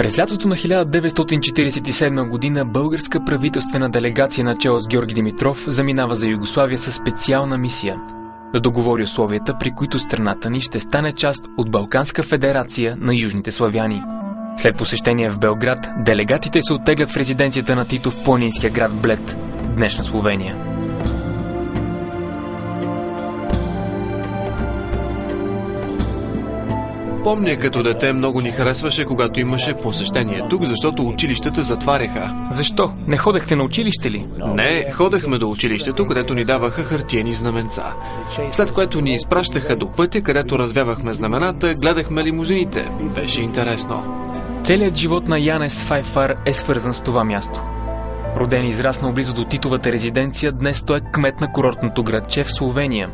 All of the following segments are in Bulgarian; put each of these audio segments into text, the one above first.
През лятото на 1947 година българска правителствена делегация начело с Георги Димитров заминава за Югославия със специална мисия да договори условията, при които страната ни ще стане част от Балканска федерация на южните славяни. След посещение в Белград, делегатите се оттеглят в резиденцията на Тито в планинския град Блед, днешна Словения. Помня, като дете много ни харесваше, когато имаше посещение тук, защото училищата затваряха. Защо? Не ходехте на училище ли? Не, ходехме до училището, където ни даваха хартиени знаменца. След което ни изпращаха до пътя, където развявахме знамената, гледахме лимузините. Беше интересно. Целият живот на Янес Файфар е свързан с това място. Роден и израснал близо до Титовата резиденция, днес той е кмет на курортното градче в Словения.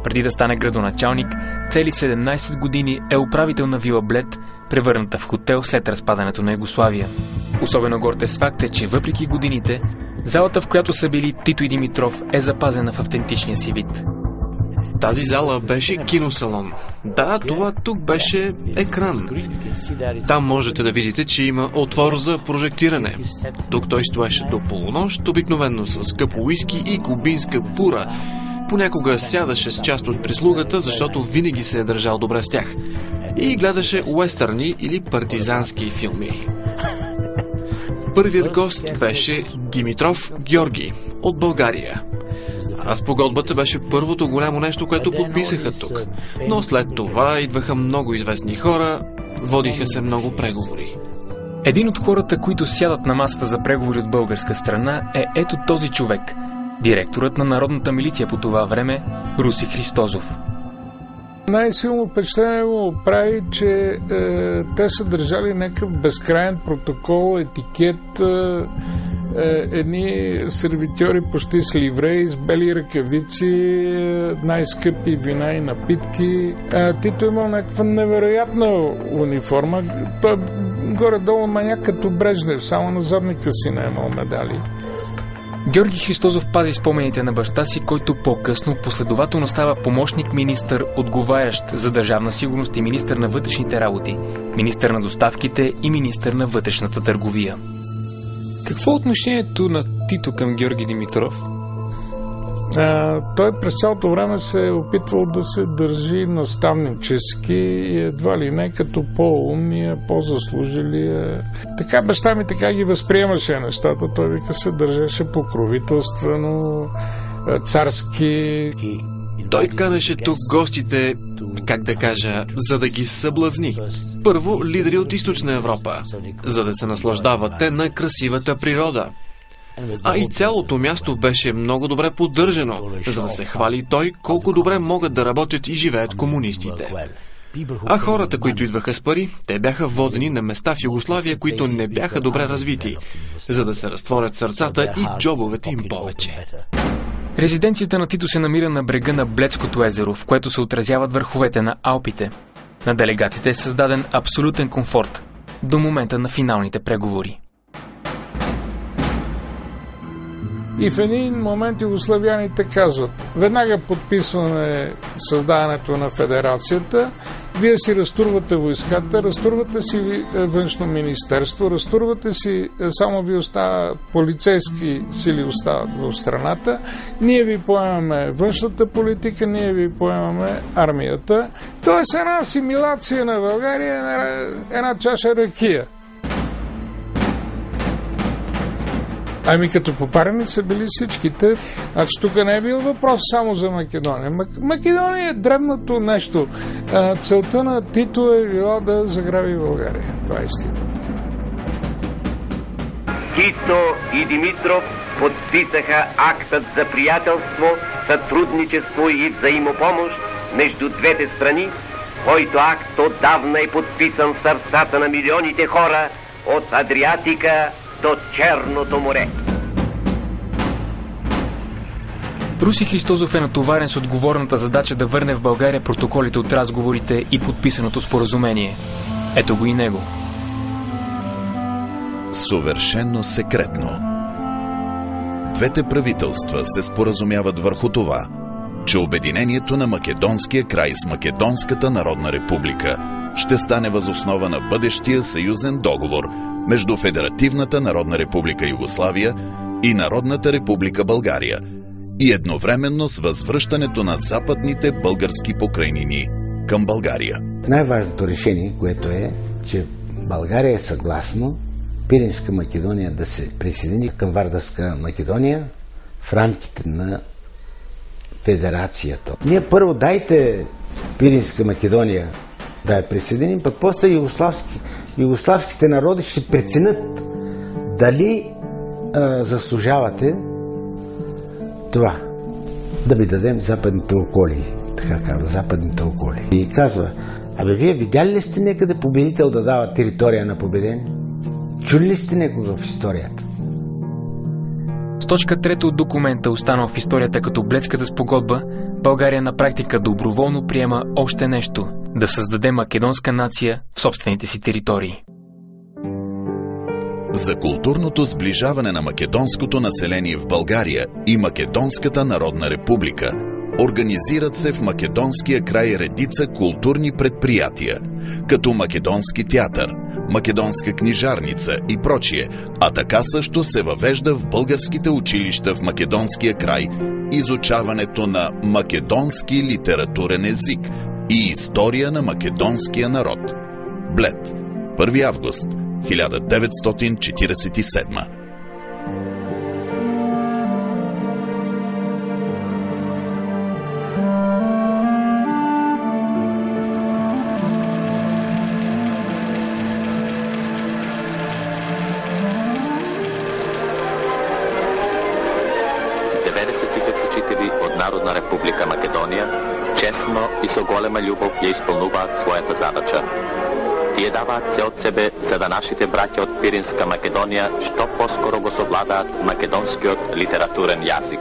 Преди да стане градоначалник, цели 17 години е управител на вила Блед, превърната в хотел след разпадането на Югославия. Особено горд е с факт, че въпреки годините, залата, в която са били Тито и Димитров, е запазена в автентичния си вид. Тази зала беше киносалон. Да, това тук беше екран. Там можете да видите, че има отвор за прожектиране. Тук той стоеше до полунощ, обикновено с скъпо уиски и кубинска пура. Понякога сядаше с част от прислугата, защото винаги се е държал добре с тях. И гледаше уестърни или партизански филми. Първият гост беше Димитров Георги от България. А спогодбата беше първото голямо нещо, което подписаха тук. Но след това идваха много известни хора, водиха се много преговори. Един от хората, които сядат на масата за преговори от българска страна, е ето този човек. Директорът на Народната милиция по това време, Руси Христозов. Най-силно впечатление му прави, че те са държали някакъв безкрайен протокол, етикет, едни сервитьори почти с ливреи, с бели ръкавици, най-скъпи вина и напитки. Тито имал някаква невероятна униформа. Той горе-долу маняк като Брежнев, само на задника си не имал медали. Георги Христозов пази спомените на баща си, който по-късно последователно става помощник-министър, отговарящ за държавна сигурност и министър на вътрешните работи, министър на доставките и министър на вътрешната търговия. Какво е отношението на Тито към Георги Димитров? Той през цялото време се е опитвал да се държи наставнически и едва ли не като по-умния, по-заслужилия. Така баща ми така ги възприемаше нещата. Той вика се държеше покровителствено, царски. Той канеше тук гостите, как да кажа, за да ги съблазни. Първо, лидери от Източна Европа, за да се наслаждават те на красивата природа. А и цялото място беше много добре поддържано, за да се хвали той колко добре могат да работят и живеят комунистите. А хората, които идваха с пари, те бяха водени на места в Югославия, които не бяха добре развити, за да се разтворят сърцата и джобовете им повече. Резиденцията на Тито се намира на брега на Бледското езеро, в което се отразяват върховете на Алпите. На делегатите е създаден абсолютен комфорт до момента на финалните преговори. И в един момент югославяните казват: веднага подписваме създаването на федерацията, вие си разтурвате войската, разтурвате си външно министерство, разтурвате си, само ви остава полицейски сили остават в страната, ние ви поемаме външната политика, ние ви поемаме армията. Тоест една асимилация на България, една чаша ракия. Ами като попарени са били всичките. Значи тук не е бил въпрос само за Македония. Македония е дребното нещо. Целта на Тито е била да заграби България. Това е истина. Тито и Димитров подписаха актът за приятелство, сътрудничество и взаимопомощ между двете страни, който акт отдавна е подписан в сърцата на милионите хора от Адриатика до Черното море. Руси Христозов е натоварен с отговорната задача да върне в България протоколите от разговорите и подписаното споразумение. Ето го и него. Съвършено секретно. Двете правителства се споразумяват върху това, че обединението на македонския край с Македонската народна република ще стане въз основа на бъдещия съюзен договор между Федеративната народна република Югославия и Народната република България и едновременно с възвръщането на западните български покрайнини към България. Най-важното решение, което е, че България е съгласно Пиринска Македония да се присъедини към Вардарска Македония в рамките на федерацията. Ние първо дайте Пиринска Македония да я присъединим, пък после югославските народи ще преценят дали заслужавате това, да ви дадем западните околии, така казва, западните околии. И казва, вие видяли ли сте някъде победител да дава територия на победен? Чули ли сте някога в историята? С точка 3 от документа, останал в историята като Бледската спогодба, България на практика доброволно приема още нещо – да създаде македонска нация в собствените си територии. За културното сближаване на македонското население в България и Македонската народна република организират се в македонския край редица културни предприятия, като Македонски театър, Македонска книжарница и прочие, а така също се въвежда в българските училища в македонския край изучаването на македонски литературен език и история на македонския народ. Блед, 1 август 1947. Народна република Македония честно и со голема љубов ја исполнуваат својата задача. Тие даваат се од себе за да нашите браќа од Пиринска Македонија што поскоро го совладаат македонскиот литературен јазик.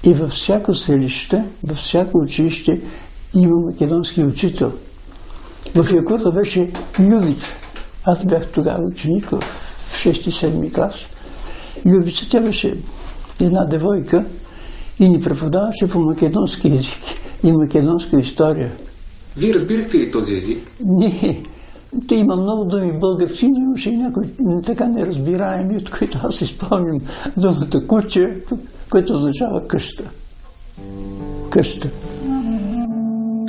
И във всяко селище, във всяко училище има македонски учител. В Якута беше Любица. Аз бях тогава ученик в 6-7 клас. Любица, тя беше една девойка и ни преподаваше по македонски език и македонска история. Вие разбирахте ли този език? Не. Те има много думи български, но имаше и някои така неразбираеми, от които аз си спомням думата куче, което означава къща. Къща.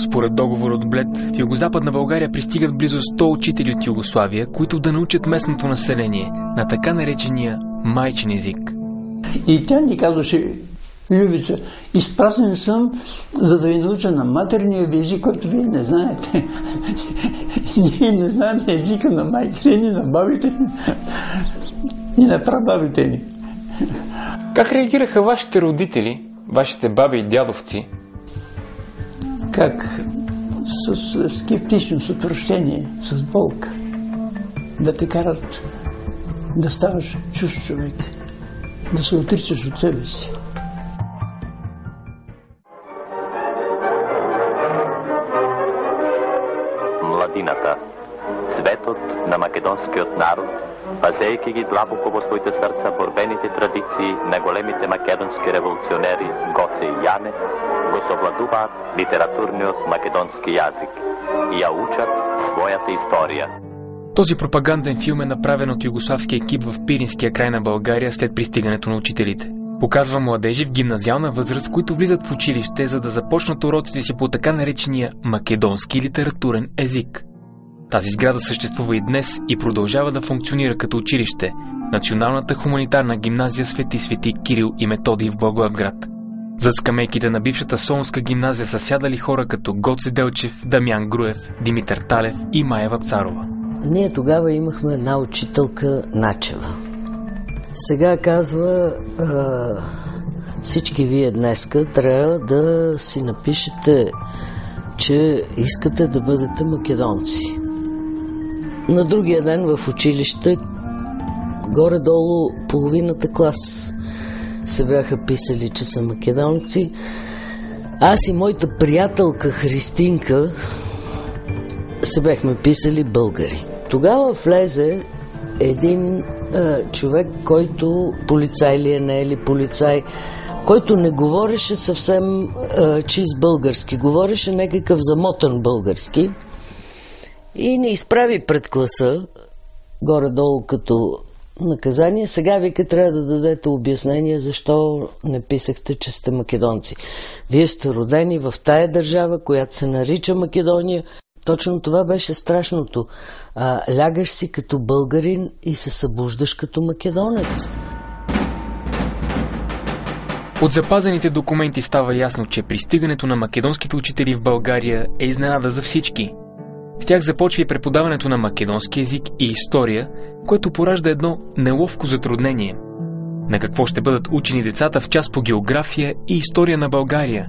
Според договор от Блед, в Югозападна България пристигат близо 100 учители от Югославия, които да научат местното население на така наречения майчин език. И тя ни казваше, Любица, изпразнен съм, за да ви науча на матерния ви език, който вие не знаете. Ние не знаем езика на майките ни, на бабите ни и на прабабите ни. Как реагираха вашите родители, вашите баби и дядовци? Как? С скептично, с отвращение, с болка. Да те карат да ставаш чужд човек, да се отричаш от себе си. Младината, цветот на македонскиот народ, пазејќи ги длабоко во своите срца борбените традиции на големите македонски револуционери Гоце и Јане, го совладуваат литературниот македонски јазик и ја учат својата историја. Този пропаганден филм е направен от югославски екип в Пиринския край на България след пристигането на учителите. Показва младежи в гимназиална възраст, които влизат в училище, за да започнат уроците си по така наречения македонски литературен език. Тази сграда съществува и днес и продължава да функционира като училище – Националната хуманитарна гимназия Свети Кирил и Методий в Благоевград. Зад скамейките на бившата Солунска гимназия са сядали хора като Гоце Делчев, Дамян Груев, Димитър Талев и Майя Вапцарова. Ние тогава имахме една учителка Начева. Сега казва, всички вие днеска трябва да си напишете, че искате да бъдете македонци. На другия ден в училище, горе-долу половината клас се бяха писали, че са македонци. Аз и моята приятелка Христинка се бяхме писали българи. Тогава влезе един човек, който полицай ли е, не е ли полицай, който не говореше съвсем чист български, говореше някакъв замотан български и ни изправи пред класа, горе-долу като наказание. Сега вика, трябва да дадете обяснение защо не писахте, че сте македонци. Вие сте родени в тая държава, която се нарича Македония. Точно това беше страшното. Лягаш си като българин и се събуждаш като македонец. От запазените документи става ясно, че пристигането на македонските учители в България е изненада за всички. С тях започва и преподаването на македонски език и история, което поражда едно неловко затруднение. На какво ще бъдат учени децата в част по география и история на България?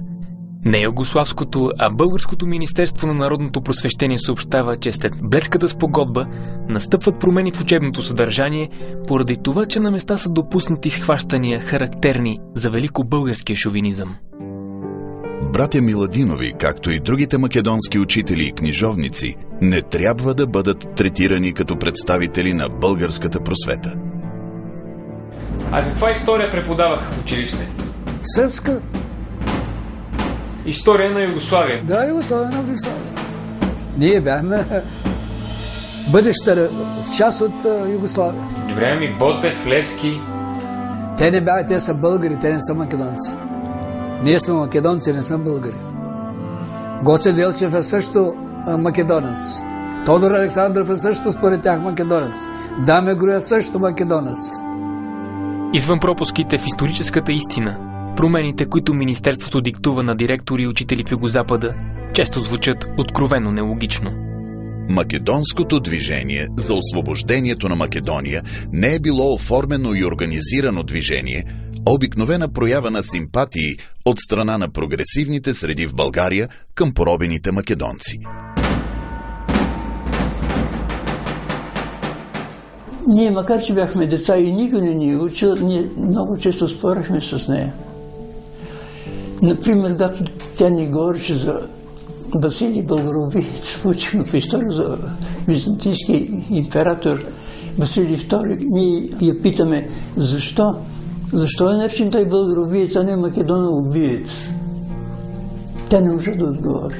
Не югославското, а българското Министерство на народното просвещение съобщава, че след Блецката спогодба настъпват промени в учебното съдържание, поради това, че на места са допуснати схващания, характерни за великобългарския шовинизъм. Братя Миладинови, както и другите македонски учители и книжовници, не трябва да бъдат третирани като представители на българската просвета. А каква история преподаваха в училище? Сръбска. История на Югославия. Да, Югославия на Югославия. Ние бяхме бъдеща част от Югославия. Добре, ми Ботев, Левски. Те не бяха, те са българи, те не са македонци. Ние сме македонци, не сме българи. Гоце Делчев е също македонец. Тодор Александров е също според тях македонец. Даме Груев също македонец. Извън пропуските в историческата истина, промените, които Министерството диктува на директори и учители в Югозапада, често звучат откровено нелогично. Македонското движение за освобождението на Македония не е било оформено и организирано движение, а обикновена проява на симпатии от страна на прогресивните среди в България към поробените македонци. Ние, макар че бяхме деца и никой не ни учил, ние много често спорихме с нея. Например, когато тя ни говореше за Василий Българобиец, учихме в история за византийски император Василий II, ние я питаме защо? Защо е наречен той българобиец, а не македоноубиец? Тя не може да отговори.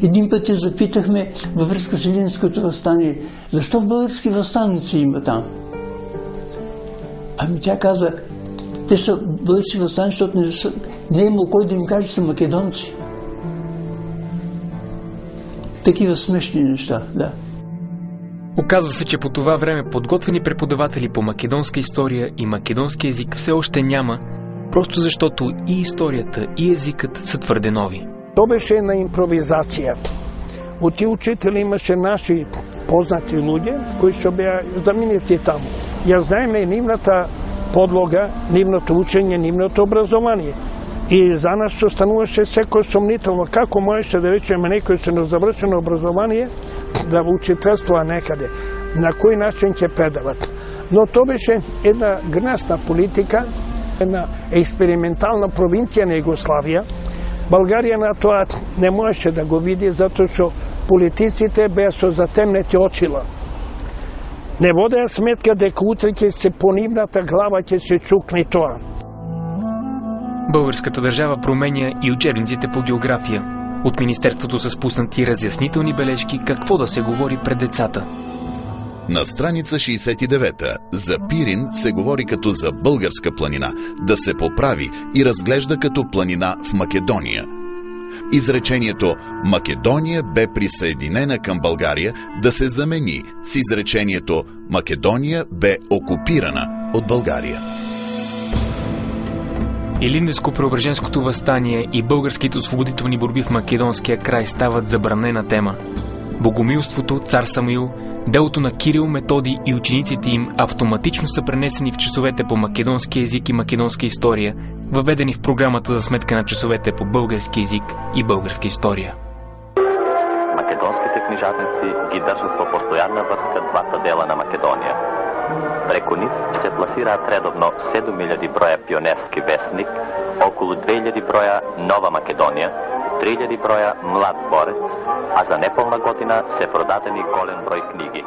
Един път я запитахме във връзка с Илиндското въстание, защо български въстаници има там? Ами тя каза, те са български въстаници, защото не е имало кой да им каже, че са македонци. Такива смешни неща, да. Оказва се, че по това време подготвени преподаватели по македонска история и македонски език все още няма, просто защото и историята, и езикът са твърде нови. То беше на импровизацията. От тия учители имаше наши познати люди, които ще бяха знаменити там. Я знаеме нивната подлога, нивното учење, нивното образование. И за нас остануваше секој сомнително. Како можеше да речеме некој со незавршено образование да учителствува некаде? На кој начин ќе предават? Но то беше една гнесна политика, една експериментална провинција на Југославија. Българија на тоа не можеше да го види, затоа што политиците беа со затемнети очила. Не водеа сметка дека утре ќе се по нивната глава ќе се чукне тоа. Българската държава променя и учебниците по география. От Министерството са спуснати разяснителни бележки какво да се говори пред децата. На страница 69 за Пирин се говори като за българска планина, да се поправи и разглежда като планина в Македония. Изречението «Македония бе присъединена към България» да се замени с изречението «Македония бе окупирана от България». Илинденско-Преображенското въстание и българските освободителни борби в македонския край стават забранена тема. Богомилството, цар Самуил, делото на Кирил, Методий и учениците им автоматично са пренесени в часовете по македонски език и македонска история, въведени в програмата за сметка на часовете по български език и българска история. Македонските книжарници ги държат по постоянна връзка двата дела на Македония. Преко нив се пласираат редовно 7000 броя пионерски вестник, около 2000 броя Нова Македония, 3000 броя Млад борец, а за непълна година се продадени голем брой книги.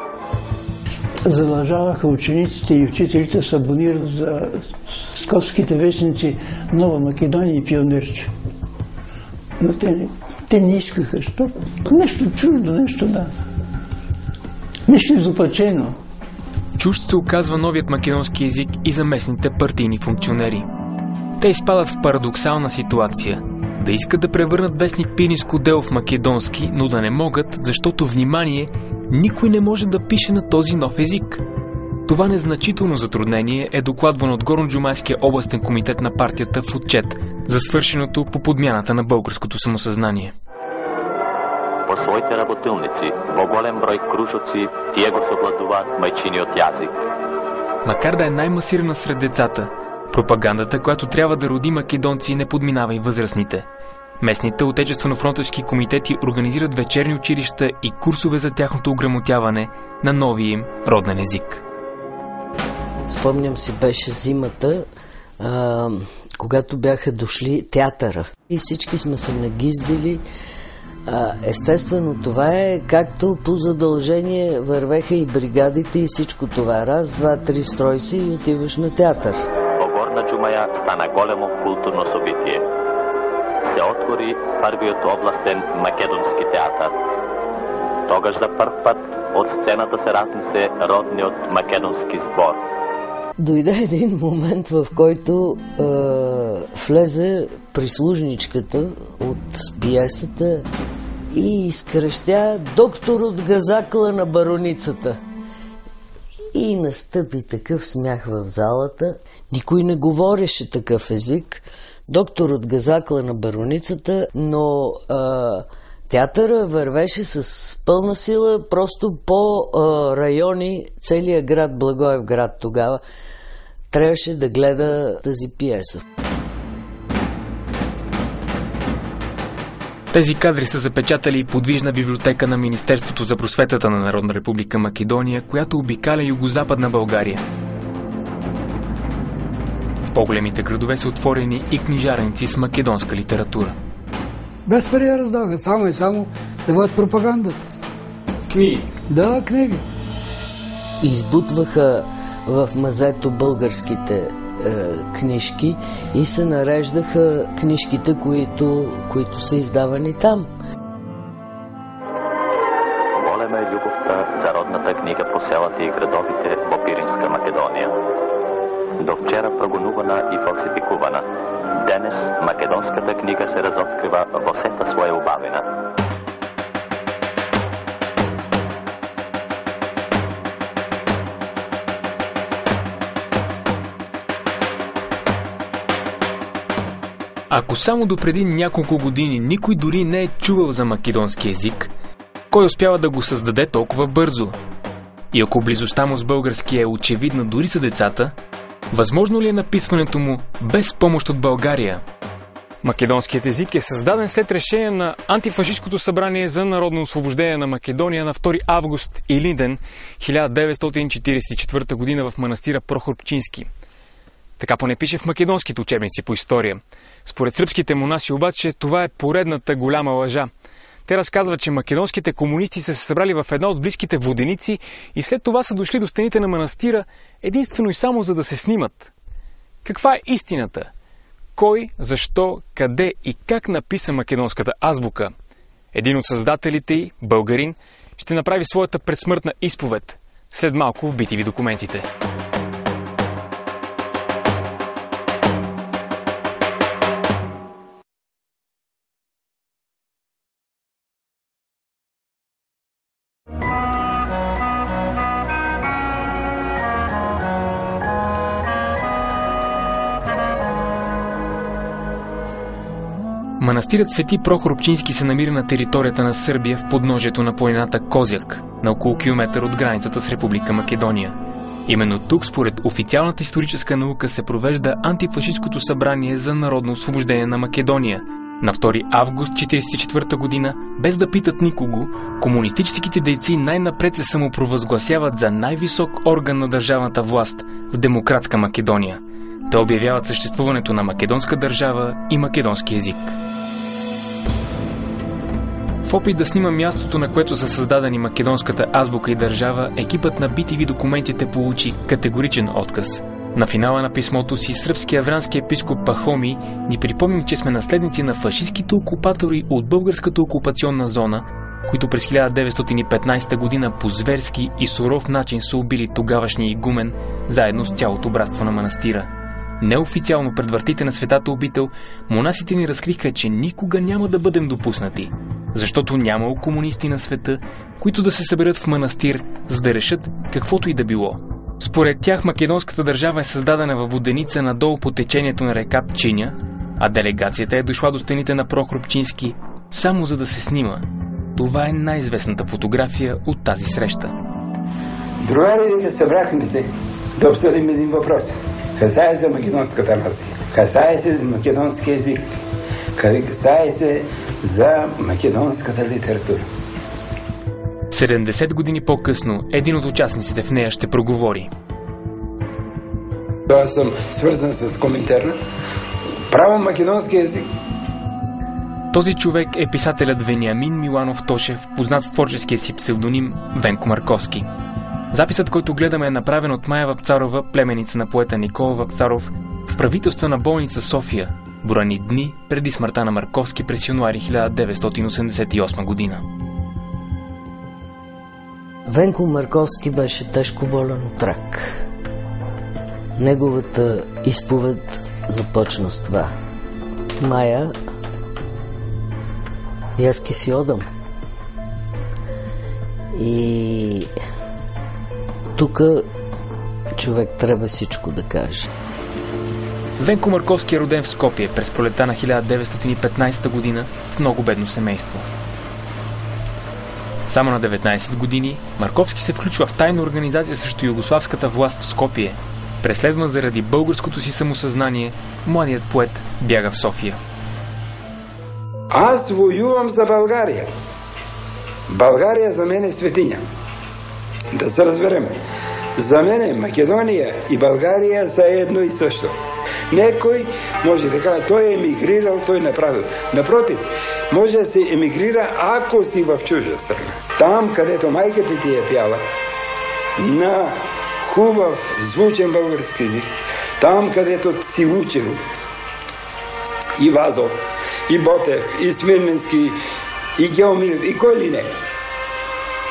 Задължаваха учениците и учителите се абонират за скопските вестници Нова Македония и Пионерче. Но те не искаха, защото нещо чуждо, нещо изопачено. Чужд се оказва новият македонски език и за местните партийни функционери. Те изпадат в парадоксална ситуация. Да искат да превърнат вестник Пиринско дело в македонски, но да не могат, защото, внимание, никой не може да пише на този нов език. Това незначително затруднение е докладвано от Горноджумайския областен комитет на партията в отчет за свършеното по подмяната на българското самосъзнание. По своите работилници, во голем брой кружоци, тие го совладуваат мајчиниот јазик. Макар да е най-масирана сред децата, пропагандата, която трябва да роди македонци, не подминава и възрастните. Местните отечествено-фронтовски комитети организират вечерни училища и курсове за тяхното ограмотяване на новия им роден език. Спомням си, беше зимата, когато бяха дошли театъра. И всички сме се нагиздили. Естествено, това е както по задължение вървеха и бригадите и всичко това. Раз, два, три, строй си и отиваш на театър. Во Горна Джумаја стана големо културно собитие. Се отвори првиот областен македонски театър. Тогаш за прв пат от сцената се разнесе родниот македонски збор. Дойде един момент, в който влезе прислужничката от пиесата и изкръщя доктор от газакла на бароницата. И настъпи такъв смях в залата. Никой не говореше такъв език. Доктор от газакла на бароницата, но театъра вървеше с пълна сила просто по райони, целият град Благоевград тогава трябваше да гледа тази пиеса. Тези кадри са запечатали подвижна библиотека на Министерството за просветата на Народна република Македония, която обикаля югозападна България. В по-големите градове са отворени и книжарници с македонска литература. Без пари я раздаваха, само и само да водят пропаганда. Книги? Да, книги. Избутваха в мазето българските книжки и се нареждаха книжките, които са издавани там. Голема е љубовта за родната книга по селата и градовите во Пиринска Македонија. До вчера прогонувана и фалсификувана. Денес македонската книга се разоткрива во сета своја убавина. Ако само допреди няколко години никой дори не е чувал за македонски език, кой успява да го създаде толкова бързо? И ако близостта му с български е очевидна дори за децата, възможно ли е написването му без помощ от България? Македонският език е създаден след решение на Антифашисткото събрание за народно освобождение на Македония на 2 август Илинден 1944 година в манастира Прохор Пчински. Така поне пише в македонските учебници по история. Според сръбските монаси обаче това е поредната голяма лъжа. Те разказват, че македонските комунисти са се събрали в една от близките воденици и след това са дошли до стените на манастира единствено и само за да се снимат. Каква е истината? Кой, защо, къде и как написа македонската азбука? Един от създателите й, българин, ще направи своята предсмъртна изповед след малко в BTV документите. Манастирът Свети Прохор Пчински се намира на територията на Сърбия в подножието на планината Козяк, на около километър от границата с Република Македония. Именно тук, според официалната историческа наука, се провежда Антифашисткото събрание за народно освобождение на Македония. На 2 август 1944 година, без да питат никого, комунистическите дейци най-напред се самопровъзгласяват за най-висок орган на държавната власт в демократска Македония. Те обявяват съществуването на македонска държава и македонски език. В опит да снима мястото, на което са създадени македонската азбука и държава, екипът на BTV документите получи категоричен отказ. На финала на писмото си сръбския аврански епископ Пахоми ни припомни, че сме наследници на фашистските окупатори от българската окупационна зона, които през 1915 година по зверски и суров начин са убили тогавашния игумен, заедно с цялото братство на манастира. Неофициално пред вратите на светата обител, монасите ни разкриха, че никога няма да бъдем допуснати, защото нямало комунисти на света, които да се съберат в манастир, за да решат каквото и да било. Според тях македонската държава е създадена във воденица надолу по течението на река Пчиня, а делегацията е дошла до стените на Прохор Пчински само за да се снима. Това е най-известната фотография от тази среща. Другарите събрахме се да обсъдим един въпрос. Касае се македонската нация, касае се македонски език, касае се за македонската литература. 70 години по-късно един от участниците в нея ще проговори. Аз съм свързан с Коминтерна, правя македонски език. Този човек е писателят Вениамин Миланов Тошев, познат с творческия си псевдоним Венко Марковски. Записът, който гледаме, е направен от Майя Вапцарова, племеница на поета Никола Вапцаров, в правителствена болница София, броени дни преди смъртта на Марковски през януари 1988 година. Венко Марковски беше тежко болен от рак. Неговата изповед започна с това: Майя, яски си одам. И тук човек трябва всичко да каже. Венко Марковски е роден в Скопие през пролета на 1915 година в много бедно семейство. Само на 19 години Марковски се включва в тайна организация срещу югославската власт в Скопие. Преследван заради българското си самосъзнание, младият поет бяга в София. Аз воювам за България. България за мен е светиня. Да се разберем. За мен Македония и България са едно и също. Некой може да каже, той е емигрирал, той направил. Напротив, може да се емигрира, ако си в чужда страна. Там, където майката ти е пяла на хубав, звучен български език, там, където си учил и Вазов, и Ботев, и Смирненски, и Геомилев, и кой ли не.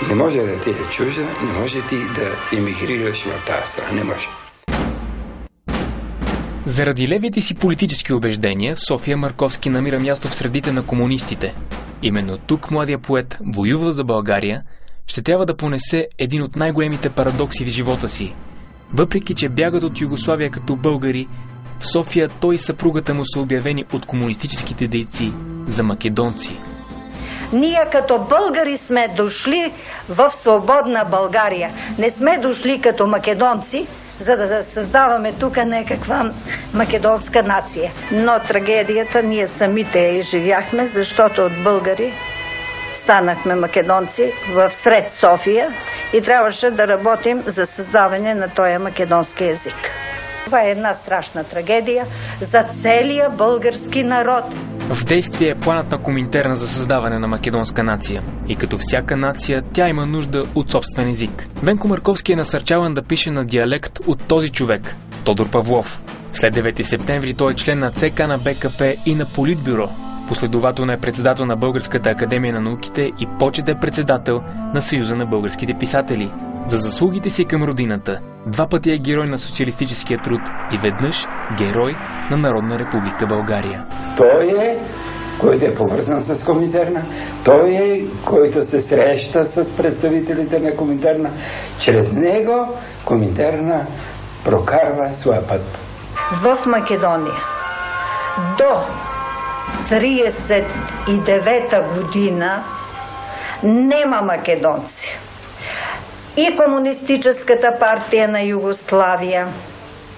Не може да ти е чужда, не може ти да емигрираш в тази страна. Не може. Заради левите си политически убеждения, в София Марковски намира място в средите на комунистите. Именно тук младия поет воюва за България, ще трябва да понесе един от най-големите парадокси в живота си. Въпреки че бягат от Югославия като българи, в София той и съпругата му са обявени от комунистическите дейци за македонци. Ние като българи сме дошли в свободна България. Не сме дошли като македонци, за да създаваме тук някаква македонска нация. Но трагедията ние самите я изживяхме, защото от българи станахме македонци в сред София и трябваше да работим за създаване на този македонски език. Това е една страшна трагедия за целия български народ. В действие е планът на Коминтерна за създаване на македонска нация. И като всяка нация, тя има нужда от собствен език. Венко Марковски е насърчаван да пише на диалект от този човек – Тодор Павлов. След 9 септември той е член на ЦК на БКП и на Политбюро. Последователно е председател на Българската академия на науките и почет е председател на Съюза на българските писатели. За заслугите си към родината, 2 пъти е герой на социалистическия труд и веднъж герой на Народна република България. Той е, който е повързан с Коминтерна, той е, който се среща с представителите на Коминтерна. Чрез него Коминтерна прокарва своя път. В Македония до 1939 година нема македонци. И Комунистическата партия на Югославия,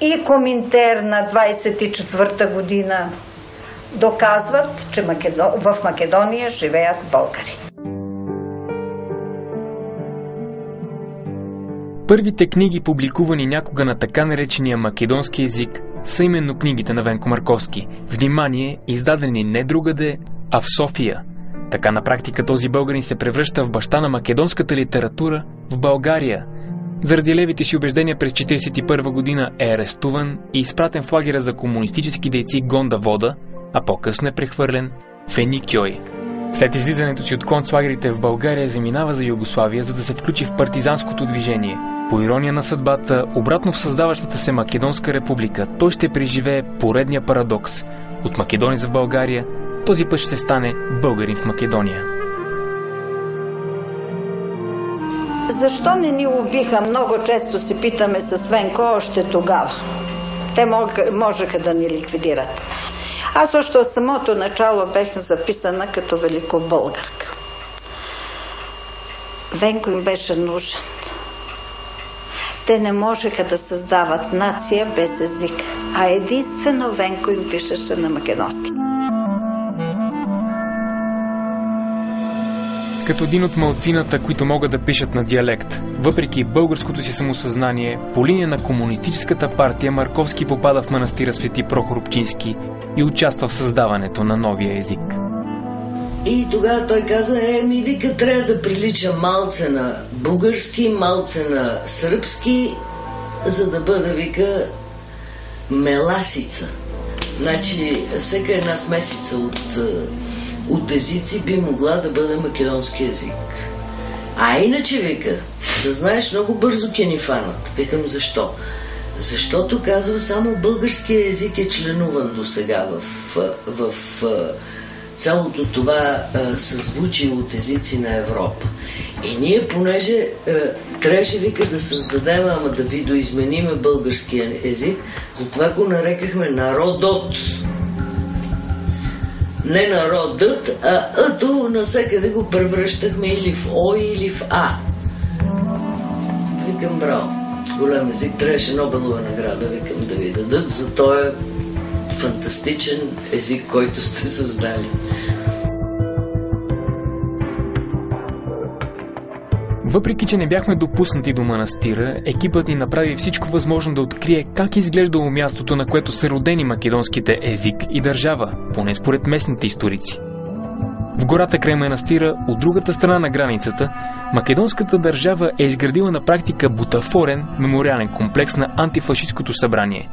и Коминтерна 24-та година доказват, че в Македония живеят българи. Първите книги, публикувани някога на така наречения македонски език, са именно книгите на Венко Марковски. Внимание, издадени не другаде, а в София. Така на практика този българин се превръща в баща на македонската литература в България. Заради левите си убеждения през 1941 година е арестуван и изпратен в лагера за комунистически дейци Гонда Вода, а по-късно е прехвърлен в Еникьой. След излизането си от концлагерите в България заминава за Югославия, за да се включи в партизанското движение. По ирония на съдбата, обратно в създаващата се Македонска република, той ще преживее поредния парадокс. От македонец в България, този път ще стане българин в Македония. Защо не ни убиха? Много често се питаме с Венко още тогава. Те можеха да ни ликвидират. Аз още от самото начало бях записана като великобългарка. Венко им беше нужен. Те не можеха да създават нация без език, а единствено Венко им пишеше на македонски. Като един от малцината, които могат да пишат на диалект, въпреки българското си самосъзнание, по линия на комунистическата партия Марковски попада в манастира Свети Прохор Обчински и участва в създаването на новия език. И тогава той каза, вика, трябва да прилича малце на български, малце на сръбски, за да бъда, вика, меласица. Значи, всяка една смесица от езици би могла да бъде македонски език. А иначе, вика, да знаеш, много бързо ке ни фанат. Викам, защо? Защото, казва, само българския език е членуван до сега в цялото това съзвучие от езици на Европа. И ние, понеже трябваше, вика, да създадем, ама да видоизмениме българския език, затова го нарекахме народот. Не народът, а ъто насекъде го превръщахме или в О, или в А. Викам, браво, голям език, трябваше Нобелова награда, викам, да ви дадат за този фантастичен език, който сте създали. Въпреки че не бяхме допуснати до манастира, екипът ни направи всичко възможно да открие как изглеждало мястото, на което са родени македонските език и държава, поне според местните историци. В гората край манастира, от другата страна на границата, македонската държава е изградила на практика бутафорен мемориален комплекс на антифашисткото събрание.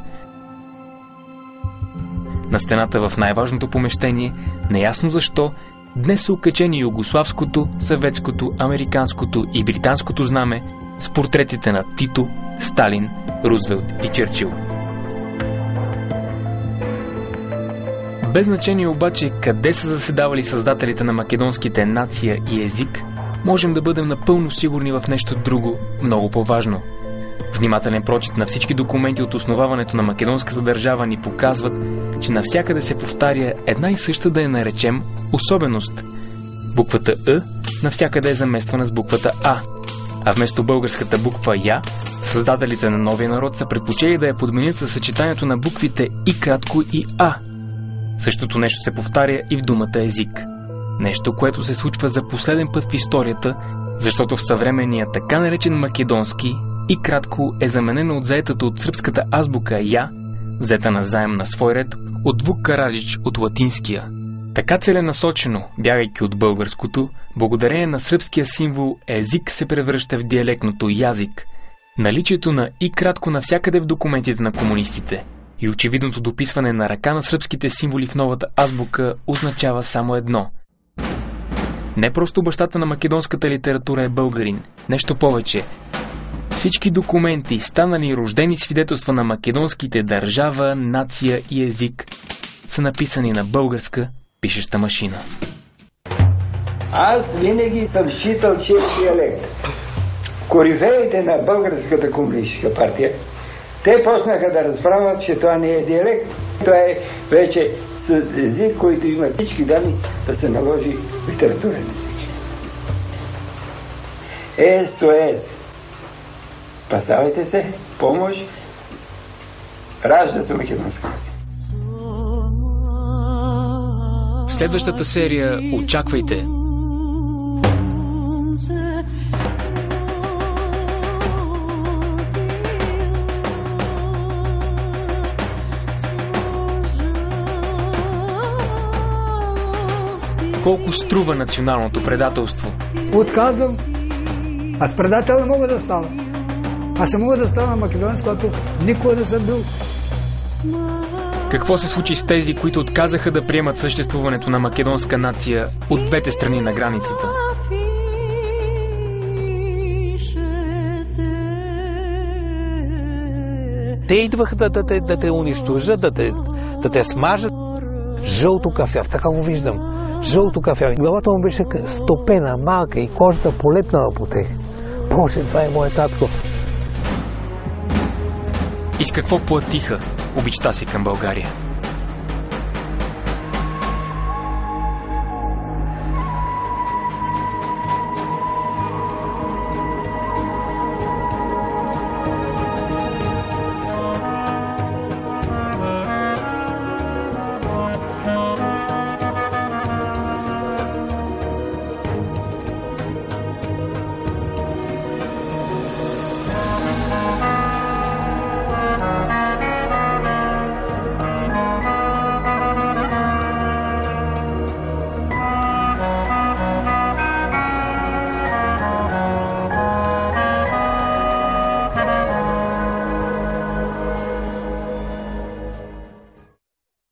На стената в най-важното помещение, неясно защо, днес са окачени югославското, съветското, американското и британското знаме с портретите на Тито, Сталин, Рузвелт и Черчил. Без значение обаче къде са заседавали създателите на македонските нация и език, можем да бъдем напълно сигурни в нещо друго, много по-важно. Внимателен прочит на всички документи от основаването на македонската държава ни показват, че навсякъде се повтаря една и съща, да я наречем, особеност. Буквата Ъ навсякъде е замествана с буквата А, а вместо българската буква Я, създателите на новия народ са предпочели да я подменят със съчетанието на буквите И кратко и А. Същото нещо се повтаря и в думата език. Нещо, което се случва за последен път в историята, защото в съвременния така наречен македонски И кратко е заменено от заетата от сръбската азбука Я, взета на заем на свой ред от Вук Караджич от латинския. Така целенасочено, бягайки от българското, благодарение на сръбския символ език се превръща в диалектното язик. Наличието на И кратко навсякъде в документите на комунистите и очевидното дописване на ръка на сръбските символи в новата азбука означава само едно. Не просто бащата на македонската литература е българин, нещо повече. Всички документи, станали рождени свидетелства на македонските държава, нация и език, са написани на българска пишеща машина. Аз винаги съм считал, че е диалект. Корифеите на Българската комунистическа партия, те почнаха да разправят, че това не е диалект. Това е вече език, който има всички данни да се наложи литературен език. СОС. Спасавайте се, помощ, ражда се македонска нация. Следващата серия очаквайте. Колко струва националното предателство? Отказвам. Аз предател не мога да става. Аз не мога да стана македонец, който никога не съм бил. Какво се случи с тези, които отказаха да приемат съществуването на македонска нация от двете страни на границата? Те идваха да те унищожат, да те смажат. Жълто кафяв, така го виждам. Жълто кафяв. Главата му беше стопена, малка и кожата полепнала по тех. Боже, това е моят татко. И с какво платиха обичта си към България?